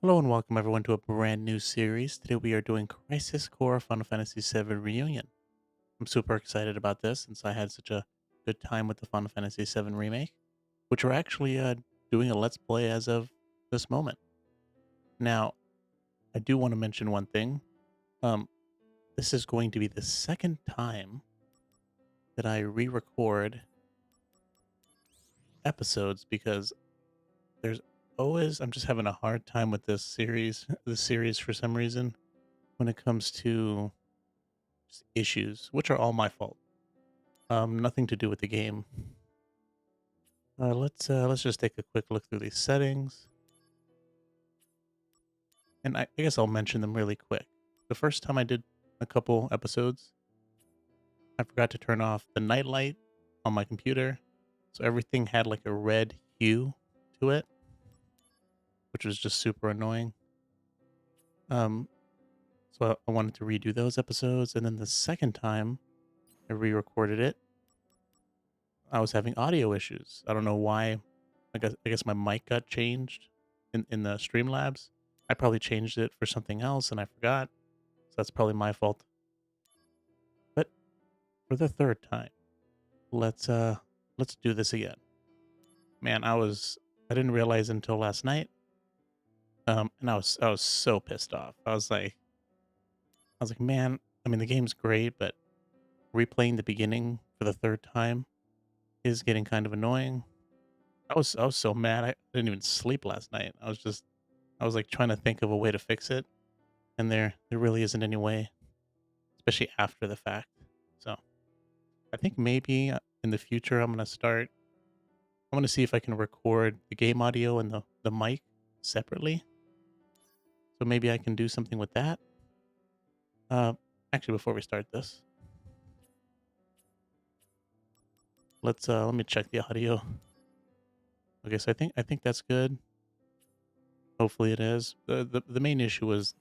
Hello and welcome everyone to a brand new series. Today we are doing Crisis Core Final Fantasy VII Reunion. I'm super excited about this since I had such a good time with the Final Fantasy VII remake, which we're actually doing a let's play as of this moment. Now, I do want to mention one thing. Um, this is going to be the second time that I re-record episodes because there's always I'm just having a hard time with this series, this series for some reason when it comes to issues, which are all my fault. Nothing to do with the game. Let's just take a quick look through these settings, and I guess I'll mention them really quick. The first time I did a couple episodes, I forgot to turn off the nightlight on my computer, so everything had like a red hue to it, which was just super annoying. Um, so I wanted to redo those episodes, and then the second time I re-recorded it, I was having audio issues. I don't know why. I guess my mic got changed in the Streamlabs. I probably changed it for something else and I forgot. So that's probably my fault. But for the third time, let's do this again. Man, I didn't realize until last night. And I was so pissed off. I was like, man, I mean the game's great, but replaying the beginning for the third time is getting kind of annoying. I was so mad. I didn't even sleep last night. I was like trying to think of a way to fix it, and there really isn't any way, especially after the fact. So I think maybe in the future I'm gonna see if I can record the game audio and the mic separately. So maybe I can do something with that. Uh, Actually, before we start this, let me check the audio. Okay, so I think that's good. Hopefully it is. The main issue was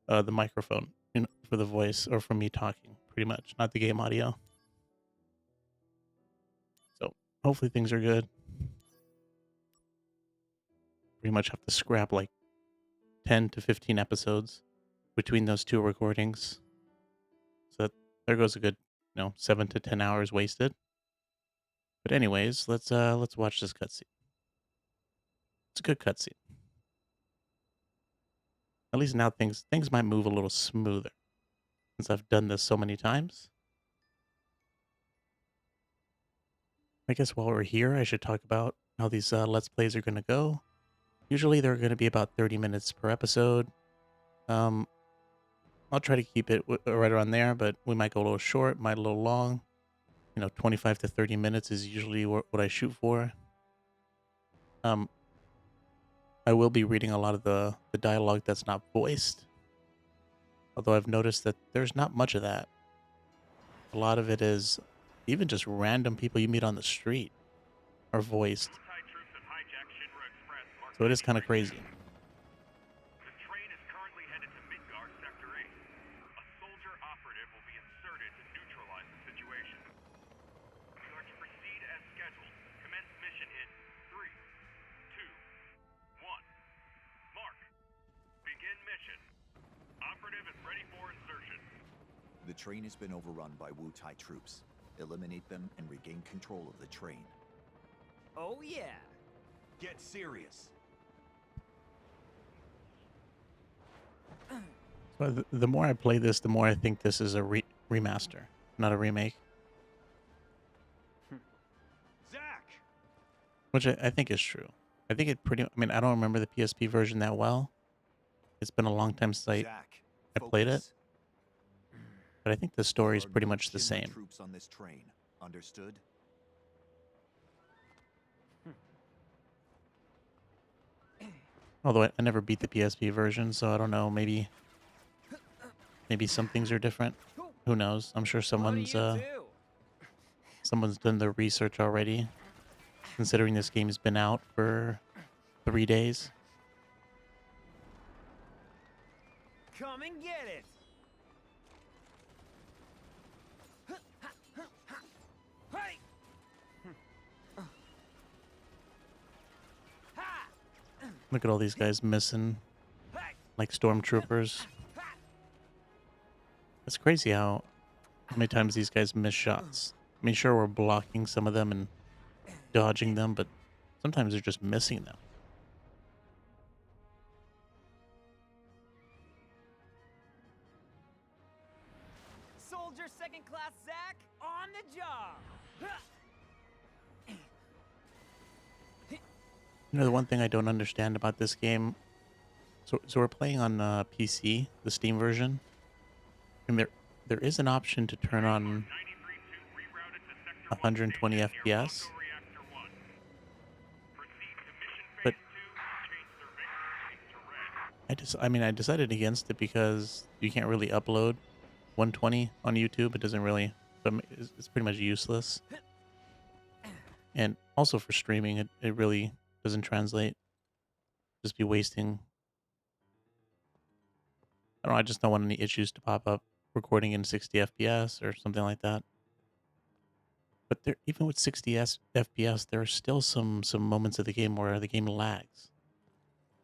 the microphone, for the voice or for me talking, pretty much, not the game audio. So hopefully things are good. Pretty much have to scrap like 10 to 15 episodes between those two recordings. So there goes a good, 7 to 10 hours wasted. But anyways, let's watch this cutscene. It's a good cutscene. At least now things might move a little smoother since I've done this so many times. I guess while we're here, I should talk about how these let's plays are going to go. Usually they're going to be about 30 minutes per episode. Um, I'll try to keep it right around there, but we might go a little short, might a little long. 25 to 30 minutes is usually what I shoot for. Um, I will be reading a lot of the dialogue that's not voiced, although I've noticed that there's not much of that. A lot of it is even just random people you meet on the street are voiced, Thai troops have hijacked Shinra Express, Mark so it is kind of 93. crazy. The train is currently headed to Midgar Sector 8. A soldier operative will be inserted to neutralize the situation. You are to proceed as scheduled. Commence mission in 3, 2, 1. Mark, begin mission. Operative is ready for insertion. The train has been overrun by Wu Tai troops. Eliminate them and regain control of the train. Oh yeah. Get serious. So the more I play this, the more I think this is a remaster, not a remake, Zack! which I think is true. I think it pretty. I mean, I don't remember the PSP version that well. It's been a long time since Zack, I played it, focus. but I think the story There is are pretty no much the Shinra same. troops on this train. Understood? Although I never beat the PSP version, so I don't know. Maybe some things are different. Who knows? I'm sure What do you do? someone's done the research already. Considering this game's been out for 3 days. Come and get it. Hey! Look at all these guys missing. like stormtroopers. It's crazy how many times these guys miss shots. I mean, sure, we're blocking some of them and dodging them, but sometimes they're just missing them. Soldier second class Zach, on the job. You know, the one thing I don't understand about this game, so we're playing on PC, the Steam version, and there is an option to turn on 93-2 rerouted to Sector 1 120 station near FPS, Bongo Reactor 1. Proceed to mission but phase 2, change surveillance to red. I decided against it because you can't really upload 120 on YouTube. It doesn't really, so it's pretty much useless. And also for streaming, it really doesn't translate. Just be wasting. I don't know, I just don't want any issues to pop up recording in 60 FPS or something like that. But there, even with 60 FPS, there are still some moments of the game where the game lags.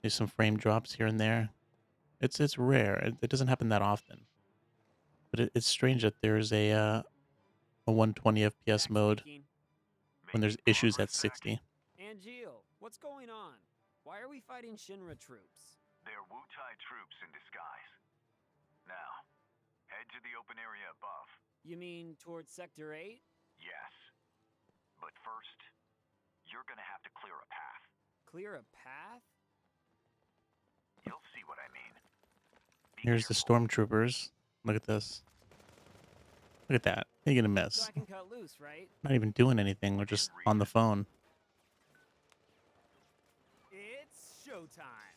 There's some frame drops here and there. It's rare. It doesn't happen that often. But it's strange that there's a 120 FPS Zach mode speaking. when there's issues at 60. Angeal, what's going on? Why are we fighting Shinra troops? They're Wu-Tai troops in disguise. Now, head to the open area above. You mean towards Sector 8? Yes. But first, you're gonna have to clear a path. Clear a path? You'll see what I mean. Be Here's the careful. stormtroopers. Look at this. Look at that. You're gonna So miss. I can cut loose, right? Not even doing anything. We're just on the phone. It's showtime.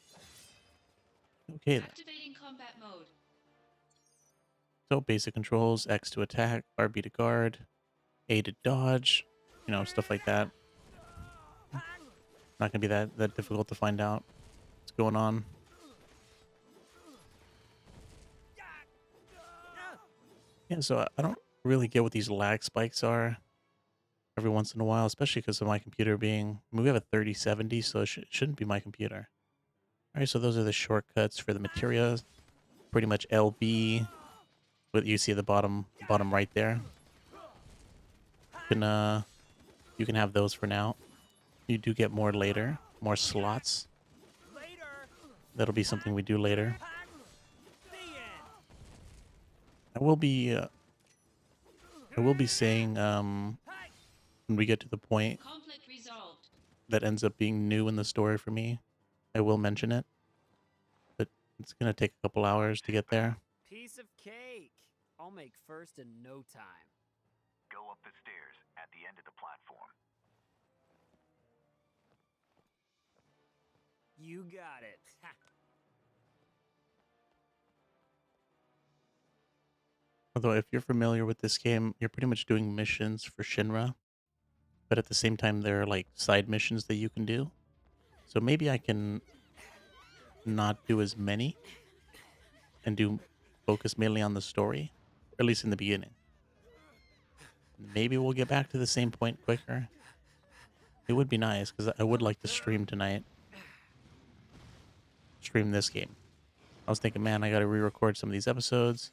Okay then. Activating combat mode. So basic controls: X to attack, RB to guard, A to dodge. You know, stuff like that. Not gonna be that difficult to find out what's going on. Yeah, so I don't really get what these lag spikes are every once in a while, especially because of my computer being. I mean, we have a 3070, so it shouldn't be my computer. All right, so those are the shortcuts for the materials. Pretty much LB, what you see at the bottom right there. You can have those for now. You do get more later, more slots. Later. That'll be something we do later. The end. I will be saying when we get to the point Conflict resolved. that ends up being new in the story for me, I will mention it. But it's gonna take a couple hours to get there. Piece of cake. I'll make first in no time. Go up the stairs at the end of the platform. You got it. Although if you're familiar with this game, you're pretty much doing missions for Shinra, but at the same time there are like side missions that you can do. So maybe I can not do as many and do focus mainly on the story, or at least in the beginning. Maybe we'll get back to the same point quicker. It would be nice because I would like to stream tonight. Stream this game. I was thinking, man, I got to re-record some of these episodes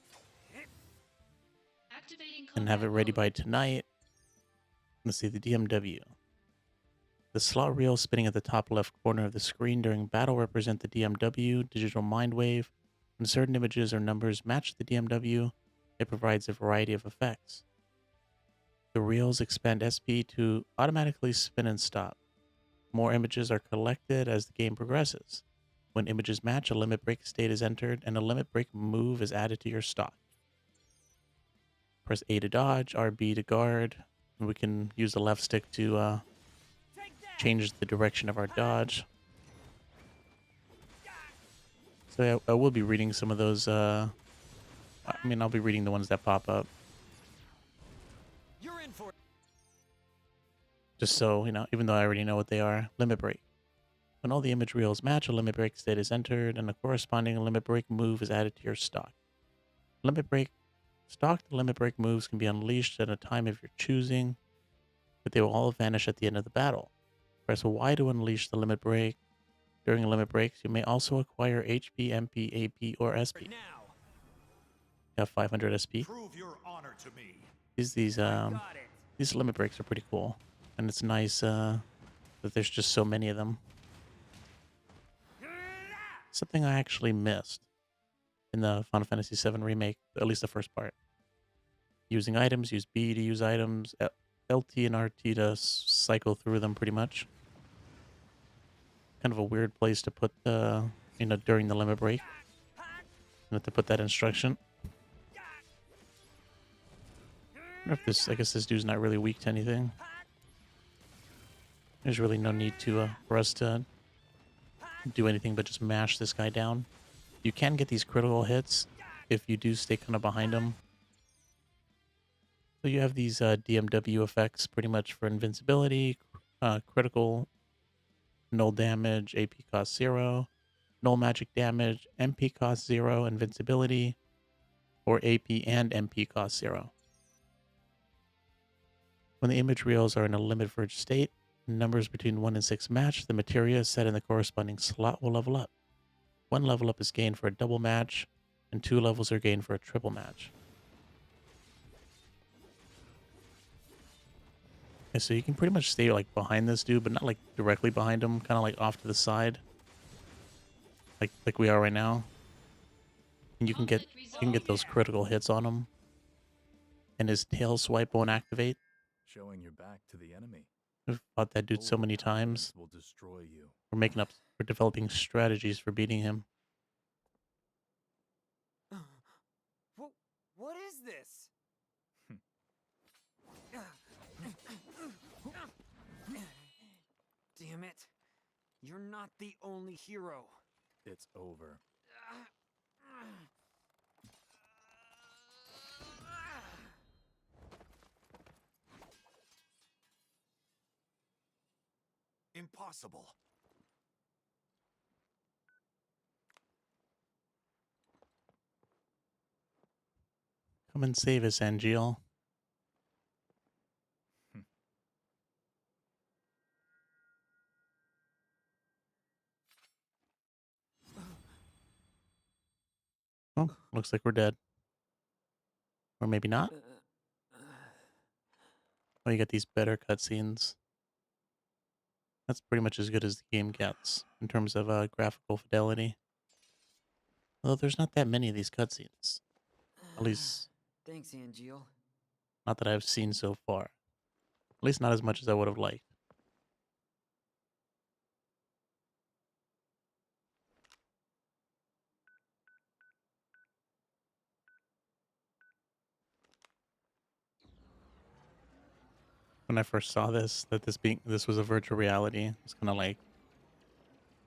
Activating combat and have it ready mode. by tonight. Let's see, the DMW. The slot reels spinning at the top left corner of the screen during battle represent the DMW, digital mind wave. When certain images or numbers match the DMW, it provides a variety of effects. The reels expand SP to automatically spin and stop. More images are collected as the game progresses. When images match, a limit break state is entered and a limit break move is added to your stock. Press A to dodge, RB to guard, and we can use the left stick to Take that. change the direction of our dodge. So I will be reading some of those. I mean, I'll be reading the ones that pop up, You're in for it. just so, you know, even though I already know what they are. Limit break. When all the image reels match, a limit break state is entered, and a corresponding limit break move is added to your stock. Stocked limit break moves can be unleashed at a time of your choosing, but they will all vanish at the end of the battle. Press Y to unleash the limit break. During limit breaks, you may also acquire HP, MP, AP, or SP. Now. You have 500 SP. Prove your honor to me. These Got it. these limit breaks are pretty cool, and it's nice that there's just so many of them. Something I actually missed in the Final Fantasy VII remake, at least the first part. Using items, use B to use items, LT and RT to cycle through them pretty much. Kind of a weird place to put the, during the limit break. You have to put that instruction. I wonder if this, I guess this dude's not really weak to anything. There's really no need to for us to do anything but just mash this guy down. You can get these critical hits if you do stay kind of behind him. So you have these DMW effects pretty much for invincibility, critical, null damage, AP cost 0, null magic damage, MP cost 0, invincibility, or AP and MP cost 0. When the image reels are in a limit verge state, numbers between 1 and 6 match, the materia set in the corresponding slot will level up. 1 level up is gained for a double match, and 2 levels are gained for a triple match. Okay, so you can pretty much stay like behind this dude, but not like directly behind him, kind of like off to the side, like we are right now. And you can get those critical hits on him, and his tail swipe won't activate. Showing your back to the enemy. I've fought that dude so many times. Will destroy you. We're developing strategies for beating him. What is this? Damn it. You're not the only hero. It's over. Impossible. Come and save us, Angeal. Oh, looks like we're dead. Or maybe not. Oh, you got these better cutscenes. That's pretty much as good as the game gets in terms of graphical fidelity. Although there's not that many of these cutscenes. At least, Thanks, Angeal. not that I've seen so far. At least not as much as I would have liked. When I first saw this, that this was a virtual reality, it's kind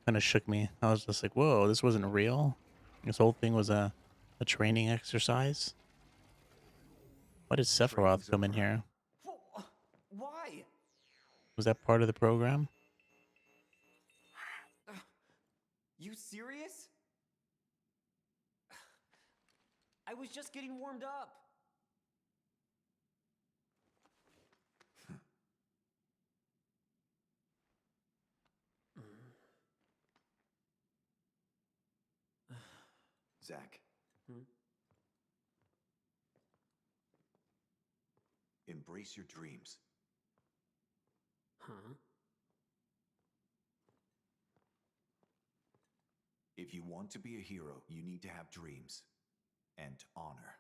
of shook me. I was just like, whoa, this wasn't real. This whole thing was a training exercise. Why did Sephiroth come in here? Why? Was that part of the program? You serious? I was just getting warmed up. Zack. Hmm? Embrace your dreams. Huh? If you want to be a hero, you need to have dreams and honor.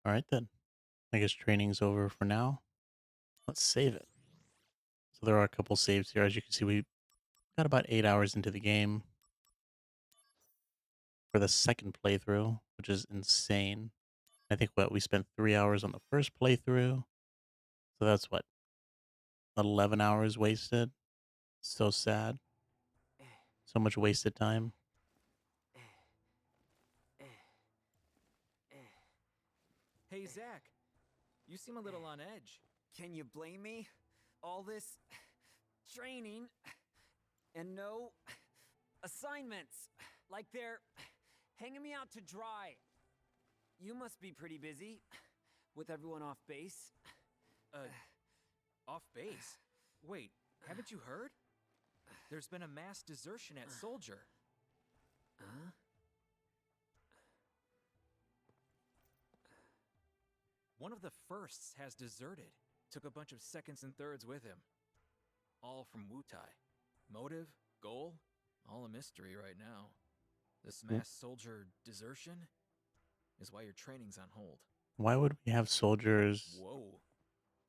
All right, then. I guess training's over for now. Let's save it. So there are a couple saves here. As you can see, we got about 8 hours into the game for the second playthrough, which is insane. I think we spent 3 hours on the first playthrough. So that's 11 hours wasted. So sad. So much wasted time. Hey, Zach. You seem a little on edge. Can you blame me? All this training and no assignments. Like they're hanging me out to dry. You must be pretty busy with everyone off base. Off base? Wait, haven't you heard? There's been a mass desertion at Soldier. Huh? One of the firsts has deserted. Took a bunch of seconds and thirds with him. All from Wutai. Motive, goal, all a mystery right now. This mass soldier desertion is why your training's on hold. Why would we have soldiers Whoa.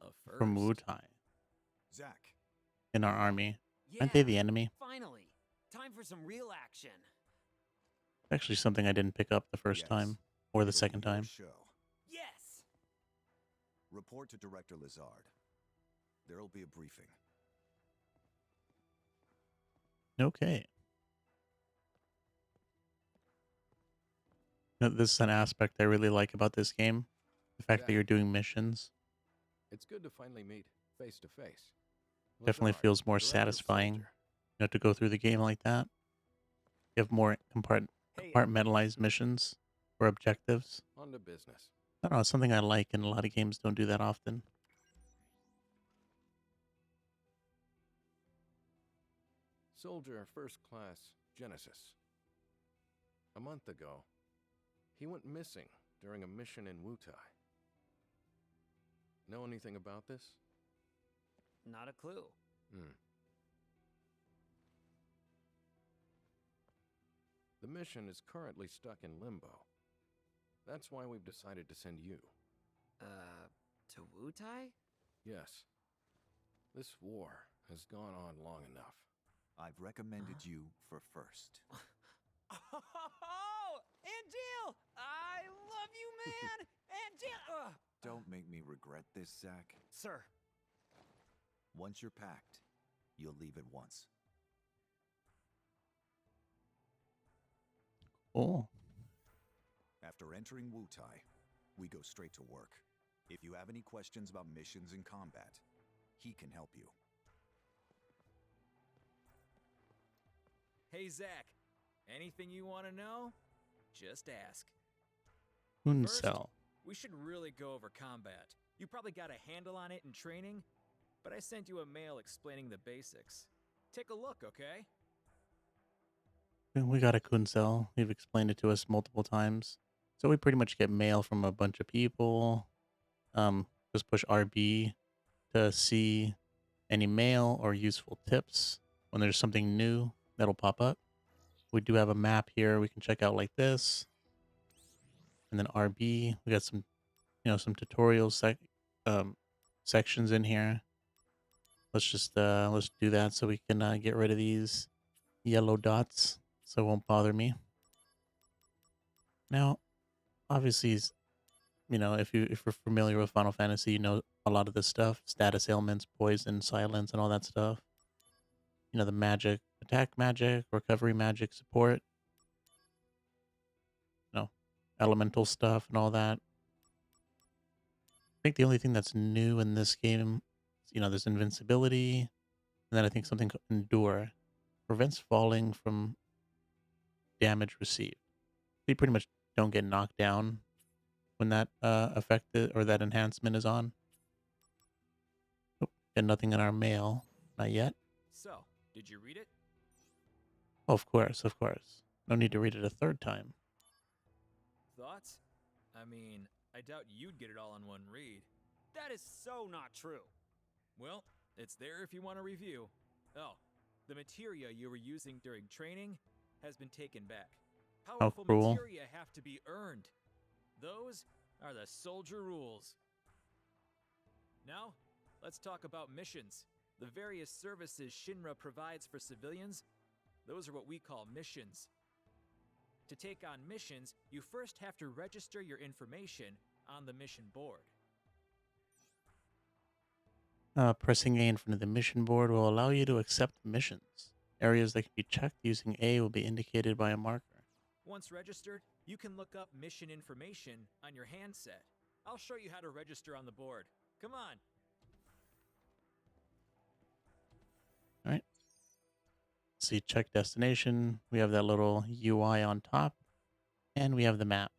A first. from Wutai Zach, in our army? Yeah, Aren't they the enemy? finally. Time for some real action. Actually, something I didn't pick up the first Yes. time or the it'll second be your time. Show. Yes! Report to Director Lazard. There'll be a briefing. Okay. This is an aspect I really like about this game. The fact that Yeah. you're doing missions It's good to finally meet face to face. definitely Lazard, feels more Director of satisfying, Soldier. to go through the game like that. You have more Hey, compartmentalized missions or objectives. On to business. I don't know, it's something I like, and a lot of games don't do that often. Soldier First Class Genesis. A month ago, he went missing during a mission in Wutai. Know anything about this? not a clue. The mission is currently stuck in limbo. That's why we've decided to send you. To Wutai? Yes. This war has gone on long enough. I've recommended you for first. Oh, Angel! I love you, man! Angel! Don't make me regret this, Zach. Sir, Once you're packed, you'll leave at once. Oh, After entering Wutai, we go straight to work. If you have any questions about missions and combat, he can help you. Hey, Zach. Anything you want to know? Just ask. Kuncel. We should really go over combat. You probably got a handle on it in training, but I sent you a mail explaining the basics. Take a look, okay? We got a Kuncel. You've explained it to us multiple times. So we pretty much get mail from a bunch of people. Just push RB to see any mail or useful tips. When there's something new, that'll pop up. We do have a map here we can check out like this. And then RB, we got some, some tutorial sections in here. Let's just let's do that so we can get rid of these yellow dots so it won't bother me. Now, obviously, if you're familiar with Final Fantasy, you know a lot of this stuff: status ailments, poison, silence, and all that stuff. The magic, attack magic, recovery magic, support. Elemental stuff and all that. I think the only thing that's new in this game, there's invincibility, and then I think something called endure prevents falling from damage received. You pretty much don't get knocked down when that affected or that enhancement is on. Oh, and nothing in our mail, not yet. So, did you read it? Oh, of course. No need to read it a third time. Thoughts? I mean, I doubt you'd get it all in one read. that is so not true. Well, it's there if you want to review. Oh, the materia you were using during training has been taken back. Powerful cruel. materia have to be earned. Those are the soldier rules. Now, let's talk about missions. The various services Shinra provides for civilians, those are what we call missions. To take on missions, you first have to register your information on the mission board. Pressing A in front of the mission board will allow you to accept missions. Areas that can be checked using A will be indicated by a marker. Once registered, you can look up mission information on your handset. I'll show you how to register on the board. Come on. All right. See, check destination. We have that little UI on top, and we have the map.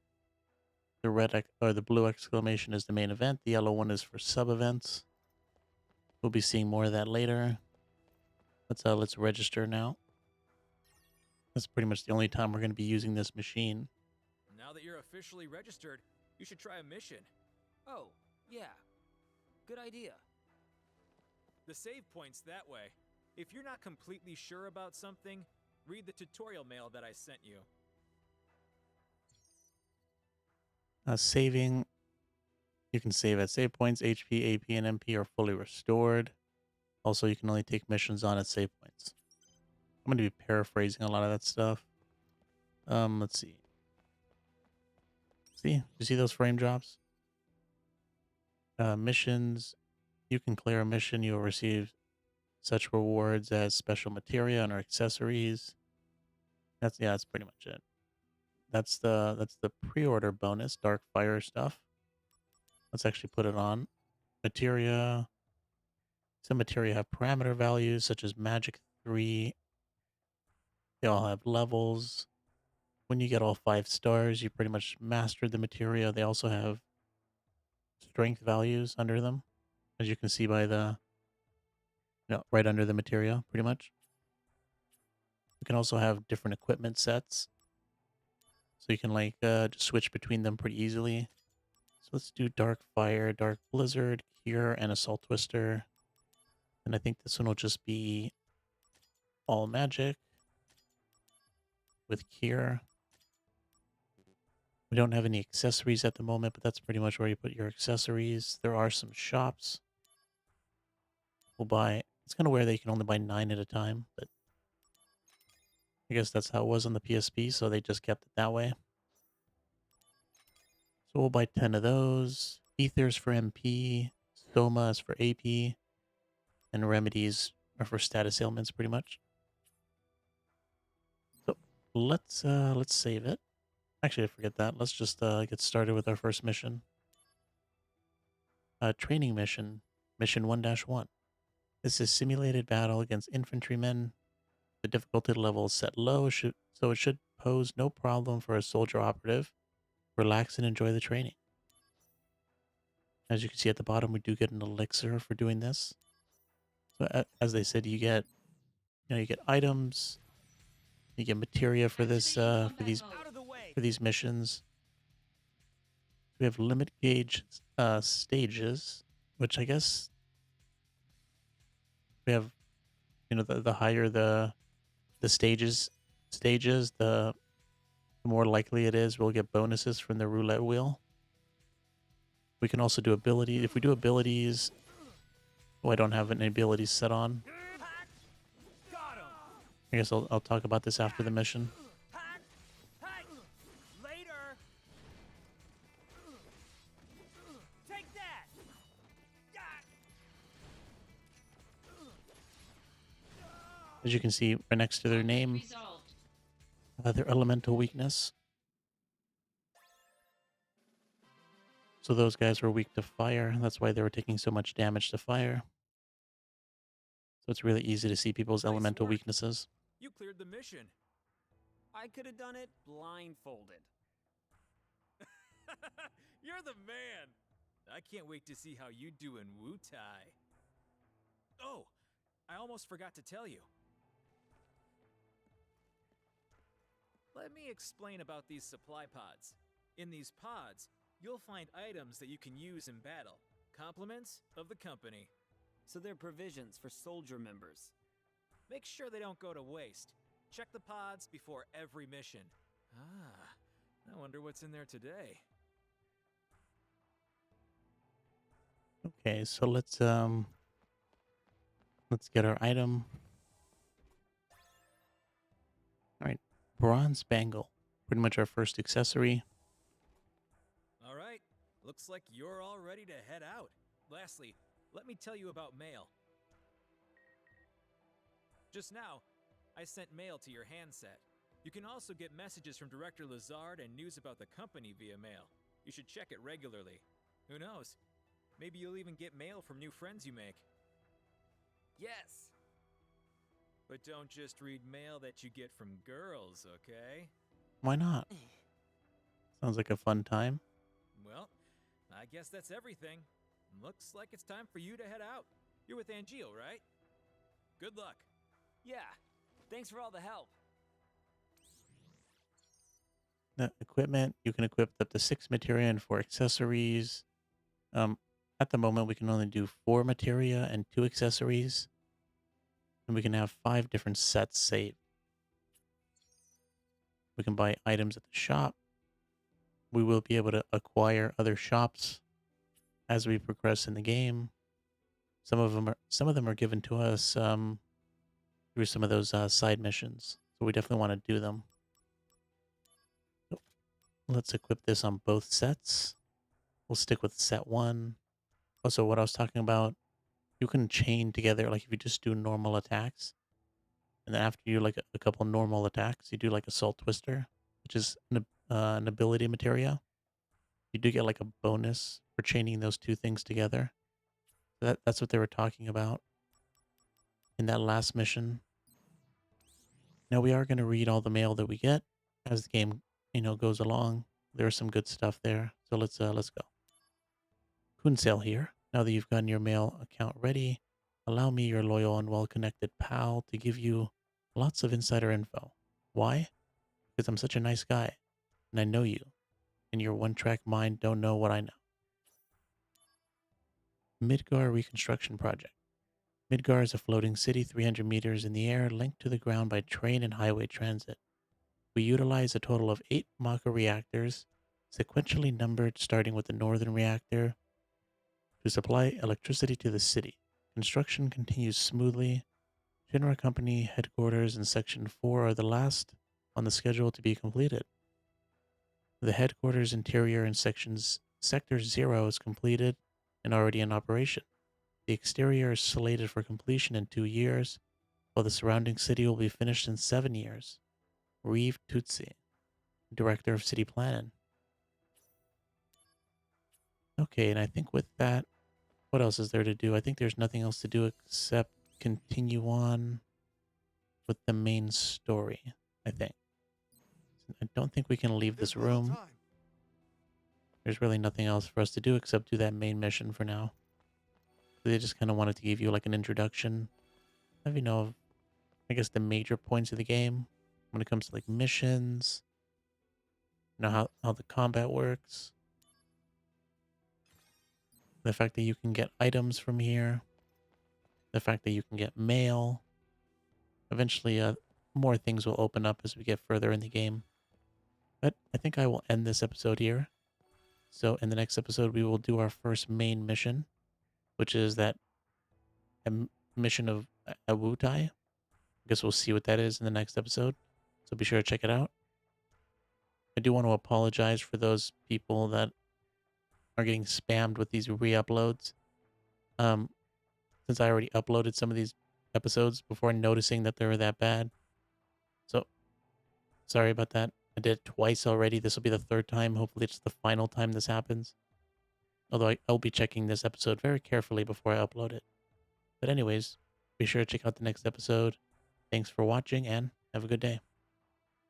The or the blue exclamation is the main event. The yellow one is for sub events. We'll be seeing more of that later. Let's register now. That's pretty much the only time we're going to be using this machine. Now that you're officially registered, you should try a mission. Oh, yeah. Good idea. The save point's that way. If you're not completely sure about something, read the tutorial mail that I sent you. Saving. You can save at save points. HP, AP, and MP are fully restored. Also, you can only take missions on at save points. I'm going to be paraphrasing a lot of that stuff. Let's see. See? You see those frame drops? Missions. You can clear a mission. You will receive such rewards as special materia and or accessories. That's pretty much it. That's the pre-order bonus, Dark Fire stuff. Let's actually put it on. Materia. Some materia have parameter values such as Magic 3. They all have levels. When you get all 5 stars, you pretty much mastered the materia. They also have strength values under them, as you can see by the, right under the materia, pretty much. You can also have different equipment sets. So you can just switch between them pretty easily. So let's do Dark Fire, Dark Blizzard, Cure, and Assault Twister. And I think this one will just be all magic with Cure. We don't have any accessories at the moment, but that's pretty much where you put your accessories. There are some shops. We'll buy, it's kind of where they can only buy 9 at a time, but I guess that's how it was on the PSP, so they just kept it that way. So we'll buy 10 of those. Ethers for MP, Soma is for AP, and Remedies are for status ailments, pretty much. So let's save it. Actually, I forget that. Let's just get started with our first mission. Training mission, mission 1-1. This is simulated battle against infantrymen. The difficulty level is set low, so it should pose no problem for a soldier operative. Relax and enjoy the training. As you can see at the bottom, we do get an elixir for doing this. So as they said, you get items, you get materia for this for these missions. We have limit gauge stages, which I guess we have. The higher the stages, the more likely it is we'll get bonuses from the roulette wheel. We can also do ability. If we do abilities, I don't have any abilities set on. I guess I'll talk about this after the mission. Later. Take that. As you can see right next to their name, Resolved. their elemental weakness. So those guys were weak to fire. That's why they were taking so much damage to fire. So it's really easy to see people's Nice elemental work. weaknesses. You cleared the mission. I could have done it blindfolded. You're the man. I can't wait to see how you do in Wutai. Oh, I almost forgot to tell you. Let me explain about these supply pods. In these pods, you'll find items that you can use in battle. Compliments of the company. So they're provisions for soldier members. Make sure they don't go to waste. Check the pods before every mission. Ah, I wonder what's in there today. Okay, so let's get our item. All right, bronze bangle, pretty much our first accessory. All right, looks like you're all ready to head out. Lastly, let me tell you about mail. Just now, I sent mail to your handset. You can also get messages from Director Lazard and news about the company via mail. You should check it regularly. Who knows? Maybe you'll even get mail from new friends you make. Yes! But don't just read mail that you get from girls, okay? Why not? Sounds like a fun time. Well, I guess that's everything. Looks like it's time for you to head out. You're with Angeal, right? Good luck. Yeah, thanks for all the help. The equipment, you can equip up to 6 materia and 4 accessories. At the moment, we can only do 4 materia and 2 accessories. And we can have 5 different sets saved. We can buy items at the shop. We will be able to acquire other shops as we progress in the game. Some of them are given to us through some of those side missions. So we definitely want to do them. So let's equip this on both sets. We'll stick with set 1. Also, what I was talking about, you can chain together, like if you just do normal attacks, and then after you do like a couple normal attacks, you do like Assault Twister, which is an ability materia. You do get like a bonus for chaining those two things together. That's what they were talking about in that last mission. Now we are going to read all the mail that we get as the game, goes along. There's some good stuff there, so let's go. Kunsale here. Now that you've gotten your mail account ready, allow me, your loyal and well-connected pal, to give you lots of insider info. Why? Because I'm such a nice guy, and I know you, and your one-track mind don't know what I know. Midgar Reconstruction Project. Midgar is a floating city 300 meters in the air, linked to the ground by train and highway transit. We utilize a total of 8 Maka reactors, sequentially numbered starting with the northern reactor, to supply electricity to the city. Construction continues smoothly. Shinra Company headquarters in Section 4 are the last on the schedule to be completed. The headquarters interior in Sector 0 is completed and already in operation. The exterior is slated for completion in 2 years, while the surrounding city will be finished in 7 years. Reeve Tutsi, Director of City Planning. Okay, and I think with that, what else is there to do? I think there's nothing else to do except continue on with the main story, I think. I don't think we can leave this room. There's really nothing else for us to do except do that main mission for now. They just kind of wanted to give you like an introduction of, I guess the major points of the game when it comes to like missions, how the combat works. The fact that you can get items from here. The fact that you can get mail. Eventually, more things will open up as we get further in the game. But I think I will end this episode here. So in the next episode, we will do our first main mission, which is that mission of Awutai. I guess we'll see what that is in the next episode. So be sure to check it out. I do want to apologize for those people that are getting spammed with these re-uploads. Since I already uploaded some of these episodes before noticing that they were that bad. So, sorry about that. I did it twice already. This will be the 3rd time. Hopefully it's the final time this happens. Although I'll be checking this episode very carefully before I upload it. But anyways, be sure to check out the next episode. Thanks for watching and have a good day.